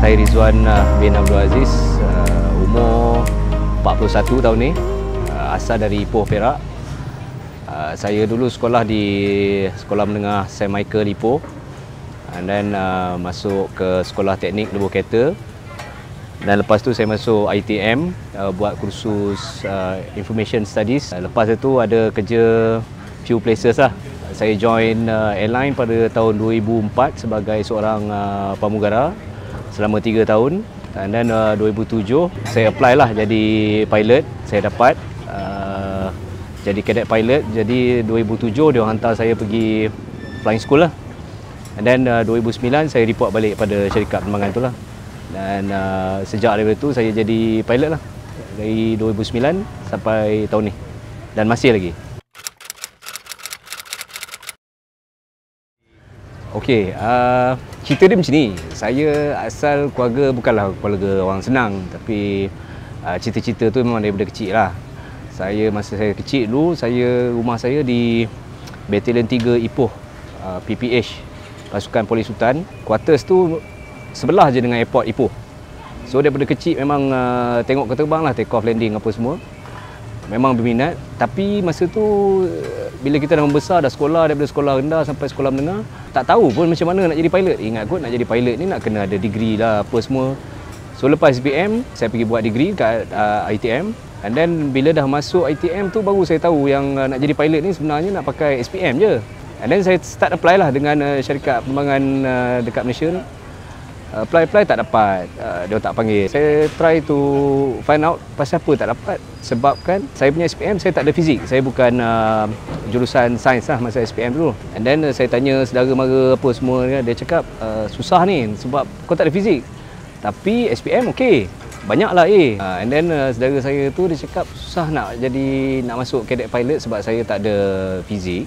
Saya Rizwan bin Abdul Aziz, umur 41 tahun ni, asal dari Ipoh, Perak. Saya dulu sekolah di Sekolah Menengah Saint Michael Ipoh, and then masuk ke Sekolah Teknik Lebuh Kereta, dan lepas tu saya masuk ITM, buat kursus Information Studies. Lepas itu ada kerja few places lah. Saya join airline pada tahun 2004 sebagai seorang pramugara selama 3 tahun, dan then 2007 saya apply lah jadi pilot. Saya dapat jadi cadet pilot. Jadi 2007 dia hantar saya pergi flying school lah, and then 2009 saya report balik pada syarikat penerbangan tu lah, dan sejak daripada tu saya jadi pilot lah dari 2009 sampai tahun ni, dan masih lagi. Okey, cerita dia macam ni. Saya asal keluarga bukanlah keluarga orang senang, tapi cita-cita tu memang daripada kecil lah. Masa saya kecil dulu, rumah saya di Batalion 3 Ipoh, PPH, Pasukan Polis Hutan. Quarters tu sebelah je dengan airport Ipoh. So daripada kecil memang tengok keterbang lah, take off, landing apa semua. Memang berminat. Tapi masa tu bila kita dah membesar, dah sekolah daripada sekolah rendah sampai sekolah menengah, tak tahu pun macam mana nak jadi pilot. Ingat kot nak jadi pilot ni nak kena ada degree lah apa semua. So lepas SPM, saya pergi buat degree kat ITM, and then bila dah masuk ITM tu baru saya tahu yang nak jadi pilot ni sebenarnya nak pakai SPM je. And then saya start apply lah dengan syarikat penerbangan dekat Malaysia ni. Apply tak dapat, dia tak panggil. Saya try to find out pasal apa tak dapat. Sebabkan saya punya SPM saya tak ada fizik. Saya bukan jurusan sains lah masa SPM dulu. And then saya tanya saudara mara apa semua, dia cakap susah ni sebab kau tak ada fizik. Tapi SPM okey, banyaklah A. And then saudara saya tu dia cakap susah nak masuk cadet pilot sebab saya tak ada fizik.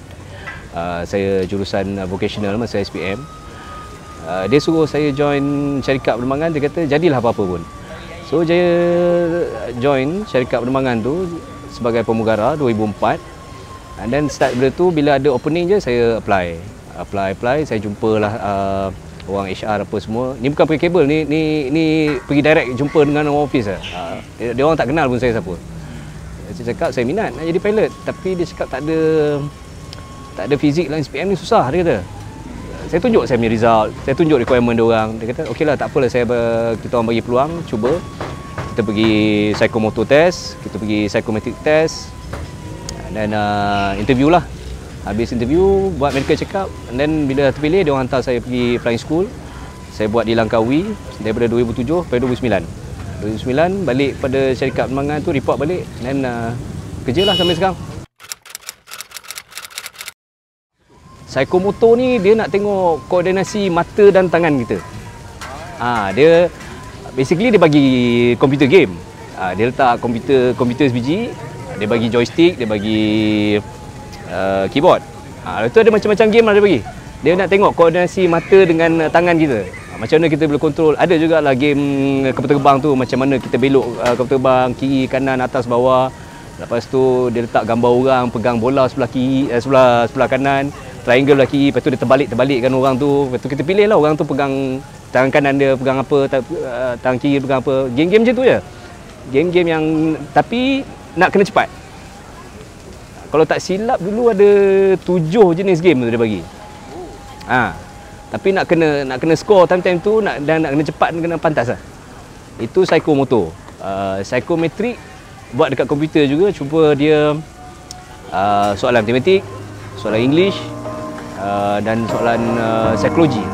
Saya jurusan vocational masa SPM. Dia suruh saya join syarikat penerbangan. Dia kata jadilah apa-apa pun. So saya join syarikat penerbangan tu sebagai pramugara 2004. And then start bila tu, bila ada opening je saya apply. Saya jumpalah orang HR apa semua. Ni bukan pakai kabel, ni pergi direct jumpa dengan orang office lah. Dia orang tak kenal pun saya siapa. Saya cakap saya minat nak jadi pilot, tapi dia cakap tak ada fizik dalam SPM ni, susah dia kata. Saya tunjuk saya punya result, saya tunjuk requirement dia orang. Dia kata okeylah, tak apalah, kita orang bagi peluang, cuba. Kita pergi psychomotor test, kita pergi psychometric test, dan interview lah. Habis interview, buat medical check up, and then bila terpilih dia orang hantar saya pergi flying school. Saya buat di Langkawi daripada 2007 sampai 2009. Balik pada syarikat penerbangan tu, report balik, dan kerjalah sampai sekarang. Psikomotor ni dia nak tengok koordinasi mata dan tangan kita. Dia basically dia bagi computer game. Dia letak komputer sebiji, dia bagi joystick, dia bagi keyboard. Lepas tu ada macam-macam game lah dia bagi. Dia nak tengok koordinasi mata dengan tangan kita. Macam mana kita boleh kontrol. Ada jugalah game kapal terbang tu, macam mana kita belok kapal terbang kiri, kanan, atas, bawah. Lepas tu dia letak gambar orang pegang bola sebelah kiri, sebelah kanan, triangle belah kiri, lepas tu dia terbalikkan orang tu. Lepas tu kita pilih lah orang tu pegang tangan kanan dia pegang apa, tangan kiri pegang apa. Game-game macam tu je. Game-game yang tapi nak kena cepat. Kalau tak silap dulu ada 7 jenis game tu dia bagi. Tapi nak kena score time-time tu, dan nak kena cepat, kena pantas lah. Itu psikomotor. Psikometrik buat dekat komputer juga, cuba dia soalan matematik, soalan English, dan soalan psikologi.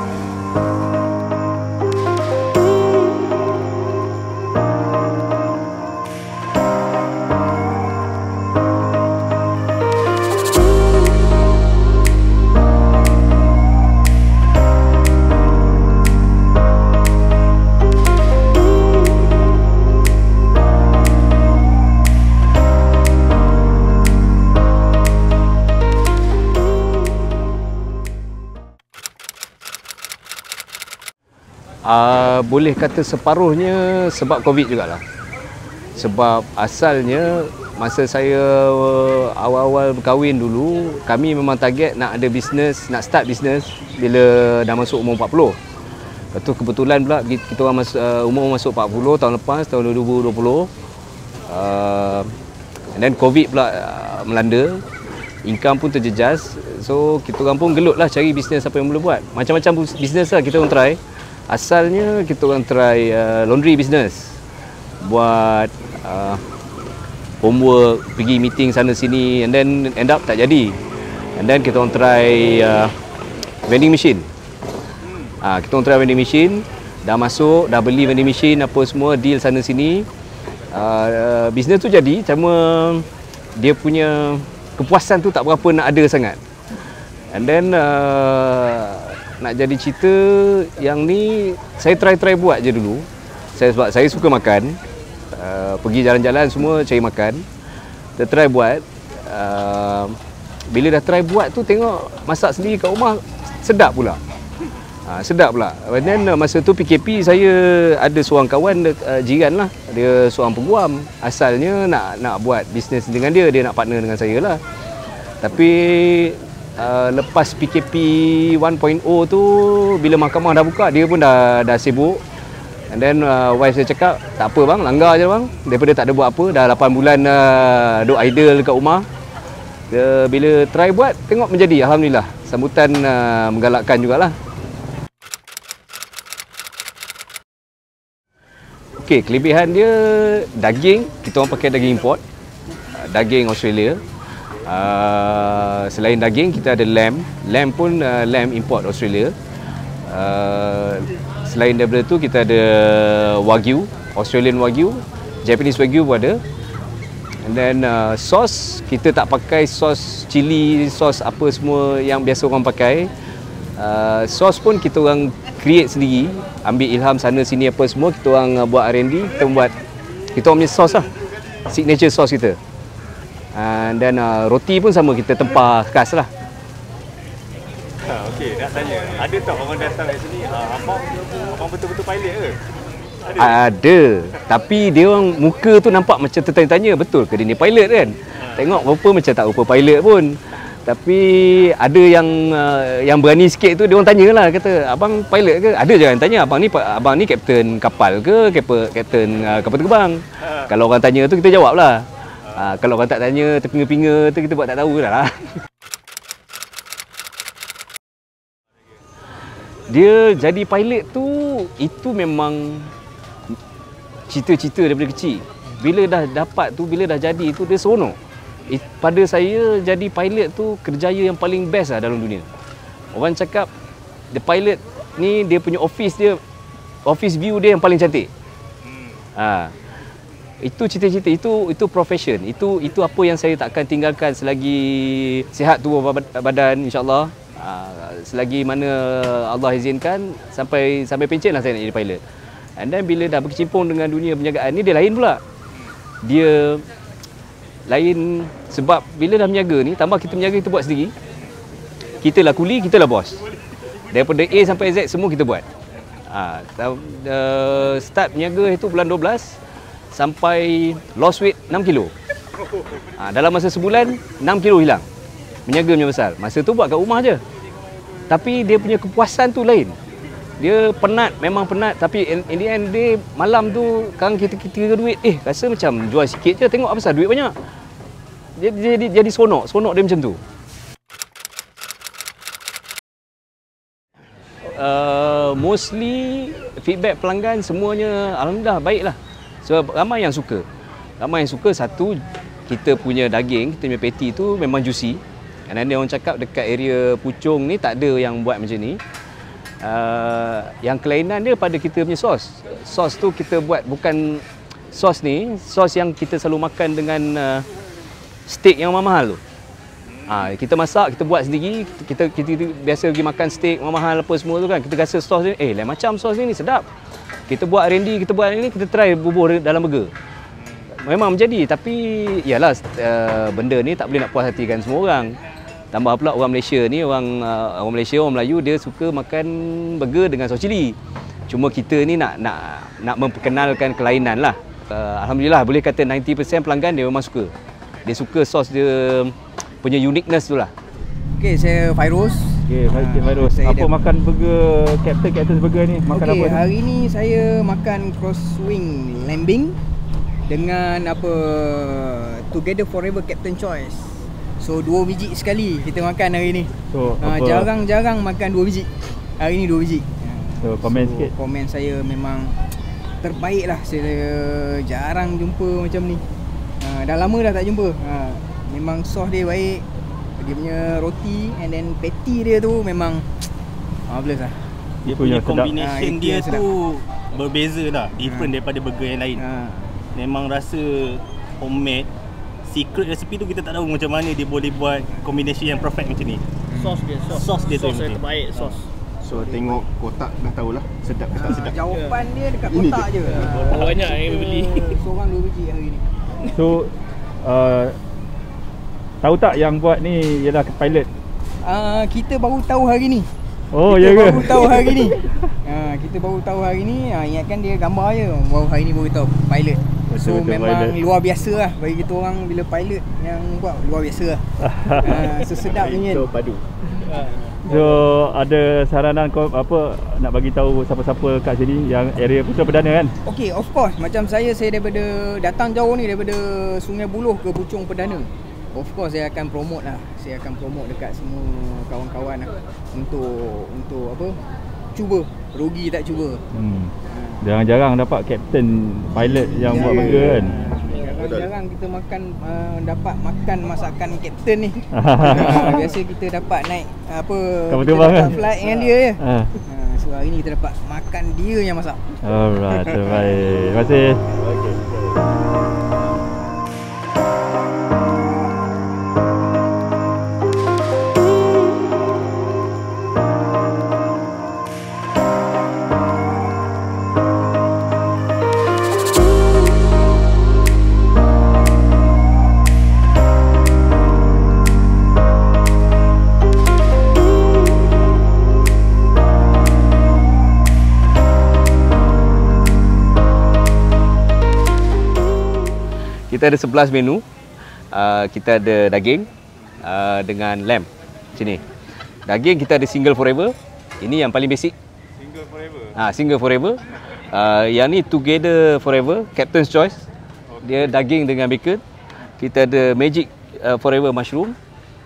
Boleh kata separuhnya sebab Covid jugalah. Sebab asalnya masa saya awal-awal berkahwin dulu, kami memang target nak ada bisnes, nak start bisnes bila dah masuk umur 40. Lepas tu kebetulan pula kita orang umur masuk 40 tahun lepas, tahun 2020. And then COVID pula melanda. Income pun terjejas. So kita orang pun gelut lah cari bisnes apa yang boleh buat. Macam-macam bisnes lah kita orang try. Asalnya kita orang try laundry business. Buat homework, pergi meeting sana sini, and then end up tak jadi. And then kita orang try vending machine. Kita orang try vending machine, dah masuk, dah beli vending machine apa semua, deal sana sini. Bisnes tu jadi, cuma dia punya kepuasan tu tak berapa nak ada sangat. And then nak jadi cerita yang ni saya try buat je dulu. Sebab saya suka makan. Pergi jalan-jalan semua cari makan. Kita try buat. Bila dah try buat tu tengok masak sendiri kat rumah sedap pula. Sedap pula. Dan masa tu PKP saya ada seorang kawan jiran lah. Dia seorang peguam. Asalnya nak buat bisnes dengan dia nak partner dengan saya lah. Tapi lepas PKP 1.0 tu, bila mahkamah dah buka, dia pun dah sibuk. And then wife saya cakap, tak apa bang, langgar je bang. Daripada tak ada buat apa, dah 8 bulan duduk idle dekat rumah. Bila try buat, tengok menjadi, alhamdulillah. Sambutan menggalakkan jugalah. Okey, kelebihan dia daging, kita orang pakai daging import. Daging Australia. Selain daging, kita ada lamb. Lamb pun lamb import Australia. Selain daripada tu kita ada Wagyu, Australian Wagyu, Japanese Wagyu pun ada. And then sos, kita tak pakai sos cili, sos apa semua yang biasa orang pakai. Sos pun kita orang create sendiri, ambil ilham sana sini apa semua, kita orang buat R&D, kita orang punya sos lah, signature sos kita. And then roti pun sama, kita tempah khas lah. Okey, nak tanya, ada tak orang datang kat sini, abang betul-betul pilot ke? Ada, tapi dia orang muka tu nampak macam tertanya-tanya, betul ke dia ni pilot kan? Tengok rupa macam tak rupa pilot pun. Tapi ada yang berani sikit tu, dia orang tanyalah, kata abang pilot ke? Ada je yang tanya, abang ni kapten kapal ke, kapten kapal terbang. Kalau orang tanya tu kita jawablah. Kalau orang tak tanya, terpinga-pinga tu kita buat tak tahu dah lah. Dia jadi pilot tu, itu memang cita-cita daripada kecil. Bila dah dapat tu, bila dah jadi tu, dia seronok. Pada saya, jadi pilot tu kerjaya yang paling best lah dalam dunia. Orang cakap, the pilot ni dia punya office view dia yang paling cantik. Itu cita-cita, itu profession. Itu apa yang saya takkan tinggalkan selagi sihat tubuh badan, insya-Allah. Selagi mana Allah izinkan, sampai pencen lah saya nak jadi pilot. And then bila dah berkecimpung dengan dunia perniagaan ni, dia lain pula. Dia lain sebab bila dah berniaga ni, tambah kita berniaga, kita buat sendiri. Kita lah kuli, kita lah bos. Daripada A sampai Z semua kita buat. Start berniaga itu bulan 12 sampai lost weight 6 kilo. Dalam masa sebulan 6 kilo hilang. Berniaga punya besar. Masa tu buat kat rumah je. Tapi dia punya kepuasan tu lain. Dia penat, memang penat. Tapi in the end day, malam tu sekarang kita kira duit, rasa macam jual sikit je, tengok apa pasal duit banyak. Jadi seronok dia macam tu. Mostly feedback pelanggan semuanya alhamdulillah baiklah. Sebab ramai yang suka. Satu, kita punya daging, kita punya patty tu memang juicy. Dan dia orang cakap dekat area Puchong ni tak ada yang buat macam ni. Yang kelainan dia pada kita punya sos. Sos tu kita buat bukan sos ni, sos yang kita selalu makan dengan steak yang mahal tu. Kita masak, kita buat sendiri. Kita biasa pergi makan steak mahal apa semua tu kan. Kita rasa sos ni, lain macam sos ni sedap. Kita buat R&D, kita buat ni, kita try bubuh dalam burger. Memang menjadi, tapi yalah, benda ni tak boleh nak puas hatikan semua orang. Tambah pula orang Malaysia ni, orang Malaysia, orang Melayu, dia suka makan burger dengan sos cili. Cuma kita ni nak memperkenalkan kelainan lah. Alhamdulillah, boleh kata 90% pelanggan dia memang suka. Dia suka sos dia punya uniqueness tu lah. Okay, saya Fairuz. Okey, Cik Fairuz. Apa makan burger Captain's Burger ni? Makan apa? Okey, hari ni saya makan crosswing lambing dengan apa Together Forever Captain Choice. So 2 biji sekali kita makan hari ni. So jarang-jarang makan 2 biji. Hari ni 2 biji. So komen sikit. Komen saya memang terbaik lah. Saya jarang jumpa macam ni. Dah lama dah tak jumpa. Memang sos dia baik. Dia punya roti and then patty dia tu memang marvelous lah. Dia punya combination dia sedap. tu berbeza lah, different daripada burger yang lain. Memang rasa homemade. Secret recipe tu kita tak tahu macam mana dia boleh buat combination yang perfect macam ni. Sos dia tu yang terbaik, sos. So tengok kotak dah tahulah sedap ke tak sedap. Jawapan dia dekat kotak je. Banyak yang beli. Seorang 2 biji hari ni. So tahu tak yang buat ni ialah pilot? Kita baru tahu hari ni. Oh, kita ya ke? baru tahu hari ni. Kita baru tahu hari ni. Ingatkan dia gambar je. Baru hari ni baru tahu pilot. So Betul, memang pilot. luar biasa lah bagi kita orang bila pilot yang buat luar biasa lah. So sedap ni kan. Padu. So ada saranan kau apa nak bagi tahu siapa-siapa kat sini yang area Putra Perdana kan? Okay, of course. Macam saya daripada datang jauh ni daripada Sungai Buloh ke Puchong Perdana. Of course saya akan promote lah. Saya akan promote dekat semua kawan-kawan lah untuk apa? Cuba. Rugi tak cuba. Jarang-jarang dapat captain pilot yang buat burger kan. Jarang-jarang kita dapat makan masakan captain ni. Biasa kita dapat naik apa? Kapal kita terbang dapat kan? flight dengan dia je. So hari ni kita dapat makan dia yang masak. Alright, terbaik. Terima kasih. Kita ada 11 menu. Kita ada daging dengan lamb. Sini. Daging kita ada single forever. Ini yang paling basic. Single forever. Single forever. Yang ni together forever, Captain's Choice. Dia daging dengan bacon. Kita ada magic forever mushroom.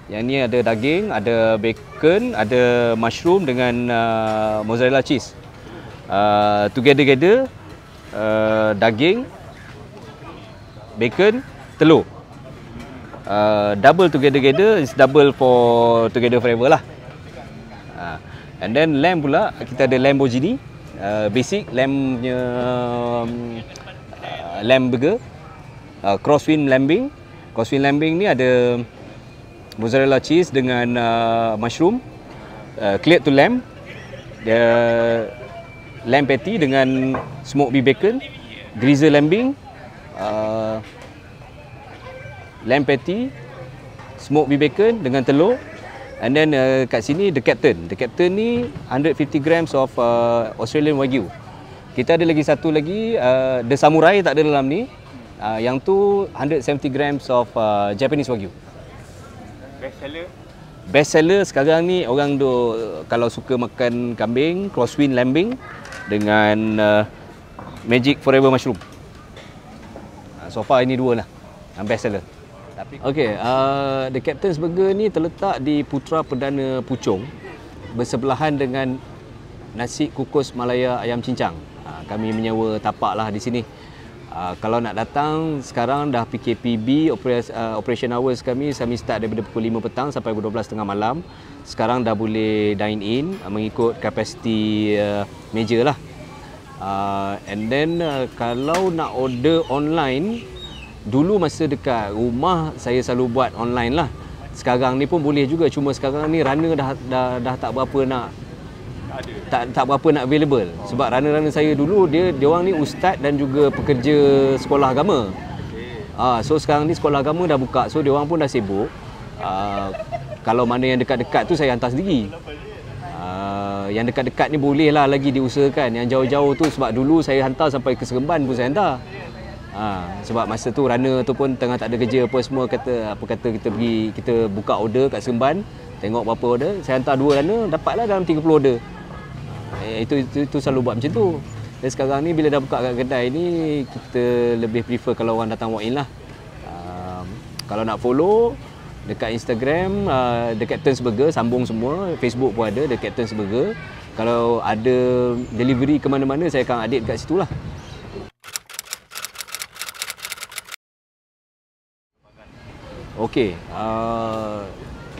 Yang ni ada daging, ada bacon, ada mushroom dengan mozzarella cheese. Together daging, bacon, telur. Double together is double for together forever lah. And then lamb pula, kita ada Lamborghini, basic lamb punya lamb burger, crosswind lambing. Crosswind lambing ni ada mozzarella cheese dengan mushroom, cleared to lamb, dia lamb patty dengan smoked beef bacon, grizzle lambing, lamb patty, smoked beef bacon dengan telur. And then kat sini the captain ni 150 grams of Australian Wagyu. Kita ada lagi satu lagi the samurai, tak ada dalam ni. Yang tu 170 grams of Japanese Wagyu. Best seller sekarang ni orang kalau suka makan kambing, crosswind lambing dengan magic forever mushroom. So far ini dua lah yang best seller. Okay, the Captain's Burger ni terletak di Putra Perdana Puchong, bersebelahan dengan nasi kukus Malaya ayam cincang. Kami menyewa tapak lah di sini. Kalau nak datang, sekarang dah PKPB, operation hours kami start daripada pukul 5 petang sampai pukul 12.30 malam. Sekarang dah boleh dine in mengikut kapasiti meja lah. And then kalau nak order online, dulu masa dekat rumah saya selalu buat online lah. Sekarang ni pun boleh juga, cuma sekarang ni runner dah tak berapa nak tak berapa nak available. Sebab runner-runner saya dulu dia orang ni ustaz dan juga pekerja sekolah agama. So sekarang ni sekolah agama dah buka, so dia orang pun dah sibuk. Kalau mana yang dekat-dekat tu saya hantar sendiri. Yang dekat-dekat ni boleh lah lagi diusahakan. Yang jauh-jauh tu sebab dulu saya hantar sampai ke Seremban pun saya hantar. Sebab masa tu runner tu pun tengah tak ada kerja apa semua, kata kita pergi, kita buka order kat Seremban, tengok berapa order, saya hantar 2 runner, dapatlah dalam 30 order. Itu selalu buat macam tu. Dan sekarang ni bila dah buka kat kedai ni, kita lebih prefer kalau orang datang walk in lah. Kalau nak follow dekat Instagram, dekat Turns Burger, sambung semua, Facebook pun ada dekat Turns Burger. Kalau ada delivery ke mana-mana, saya akan update kat situ lah. Okey,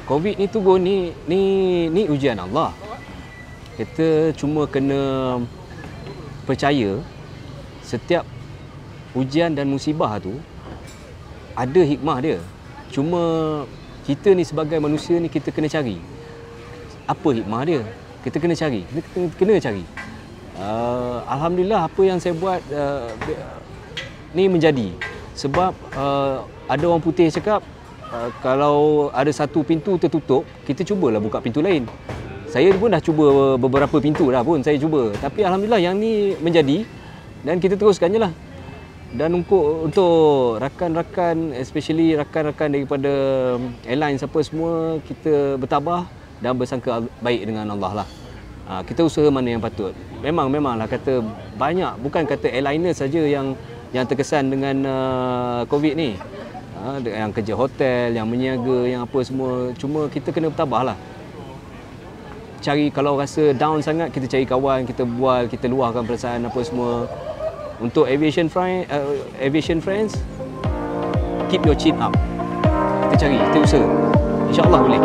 COVID ni tunggu ni ujian Allah. Kita cuma kena percaya setiap ujian dan musibah tu ada hikmah dia. Cuma kita ni sebagai manusia ni, kita kena cari apa hikmah dia. Kita kena cari, kena cari. Alhamdulillah apa yang saya buat ni menjadi. Sebab ada orang putih cakap, kalau ada satu pintu tertutup, kita cubalah buka pintu lain. Saya pun dah cuba beberapa pintu dah pun saya cuba. Tapi alhamdulillah yang ni menjadi dan kita teruskan je lah. Dan untuk rakan-rakan, especially rakan-rakan daripada airlines apa semua, kita bertabah dan bersangka baik dengan Allah lah. Kita usaha mana yang patut. Memanglah kata banyak, bukan kata airliner saja yang terkesan dengan COVID ni. Yang kerja hotel, yang menyiaga, yang apa semua. Cuma kita kena bertabah lah. Cari, kalau rasa down sangat, kita cari kawan, kita bual, kita luahkan perasaan apa semua. Untuk aviation friends, keep your chin up. Kita cari, kita usaha. InsyaAllah boleh.